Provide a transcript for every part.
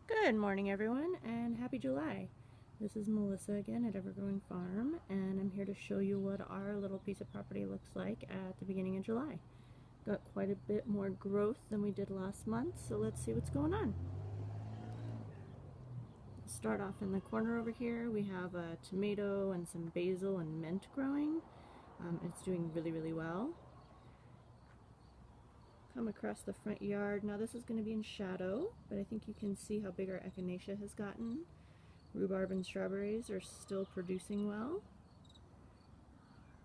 Good morning, everyone, and happy July. This is Melissa again at Evergrowing Farm, and I'm here to show you what our little piece of property looks like at the beginning of July. Got quite a bit more growth than we did last month, so let's see what's going on. Start off in the corner over here. We have a tomato and some basil and mint growing. It's doing really well. Come across the front yard. Now this is going to be in shadow, but I think you can see how big our echinacea has gotten. Rhubarb and strawberries are still producing well.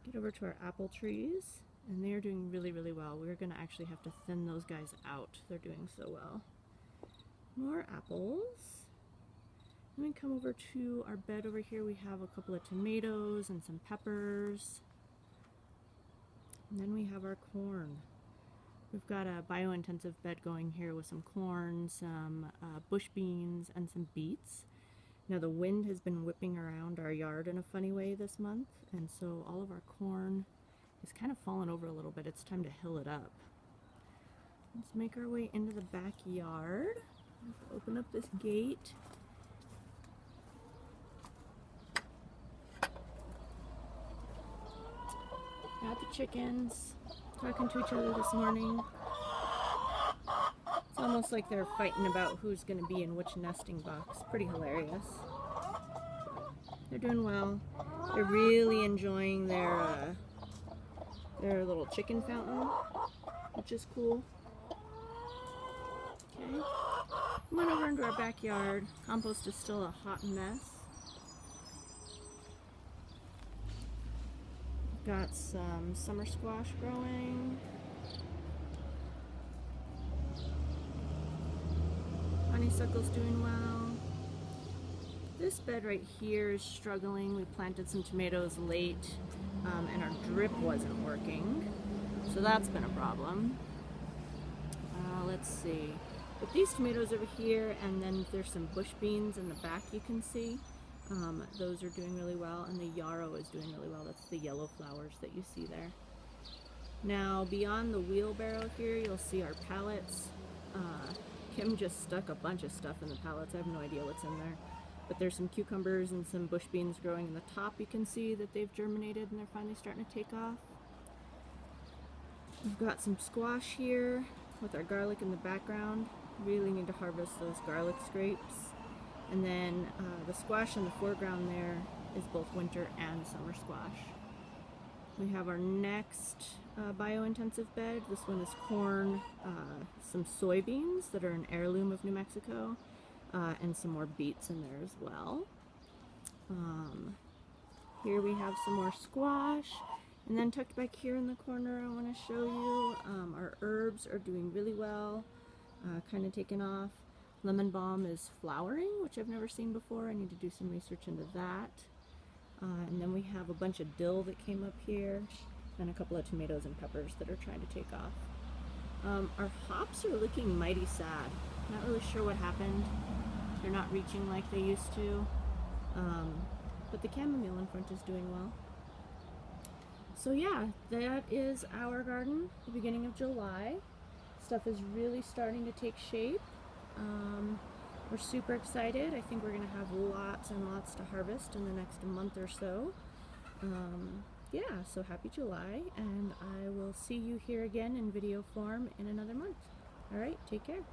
Get over to our apple trees, and they are doing really well. We're going to actually have to thin those guys out. They're doing so well. More apples. Then we come over to our bed over here. We have a couple of tomatoes and some peppers. And then we have our corn. We've got a bio-intensive bed going here with some corn, some bush beans, and some beets. Now the wind has been whipping around our yard in a funny way this month, and so all of our corn is kind of fallen over a little bit. It's time to hill it up. Let's make our way into the backyard. Open up this gate. Got the chickens talking to each other this morning. It's almost like they're fighting about who's going to be in which nesting box. Pretty hilarious. They're doing well. They're really enjoying their little chicken fountain, which is cool. Okay. Went over into our backyard. Compost is still a hot mess. Got some summer squash growing. Honeysuckle's doing well. This bed right here is struggling. We planted some tomatoes late and our drip wasn't working. So that's been a problem. Let's see. With these tomatoes over here, and then there's some bush beans in the back you can see. Those are doing really well, and the yarrow is doing really well. That's the yellow flowers that you see there. Now beyond the wheelbarrow here, you'll see our pallets. Kim just stuck a bunch of stuff in the pallets. I have no idea what's in there. But there's some cucumbers and some bush beans growing in the top. You can see that they've germinated and they're finally starting to take off. We've got some squash here with our garlic in the background. Really need to harvest those garlic scrapes. And then the squash in the foreground there is both winter and summer squash. We have our next bio-intensive bed. This one is corn, some soybeans that are an heirloom of New Mexico, and some more beets in there as well. Here we have some more squash. And then tucked back here in the corner, I want to show you our herbs are doing really well, kind of taking off. Lemon balm is flowering, which I've never seen before. I need to do some research into that. And then we have a bunch of dill that came up here, and a couple of tomatoes and peppers that are trying to take off. Our hops are looking mighty sad. Not really sure what happened. They're not reaching like they used to. But the chamomile in front is doing well. So yeah, that is our garden at the beginning of July. Stuff is really starting to take shape. We're super excited. I think we're going to have lots and lots to harvest in the next month or so. Yeah, so happy July, and I will see you here again in video form in another month. Alright, take care.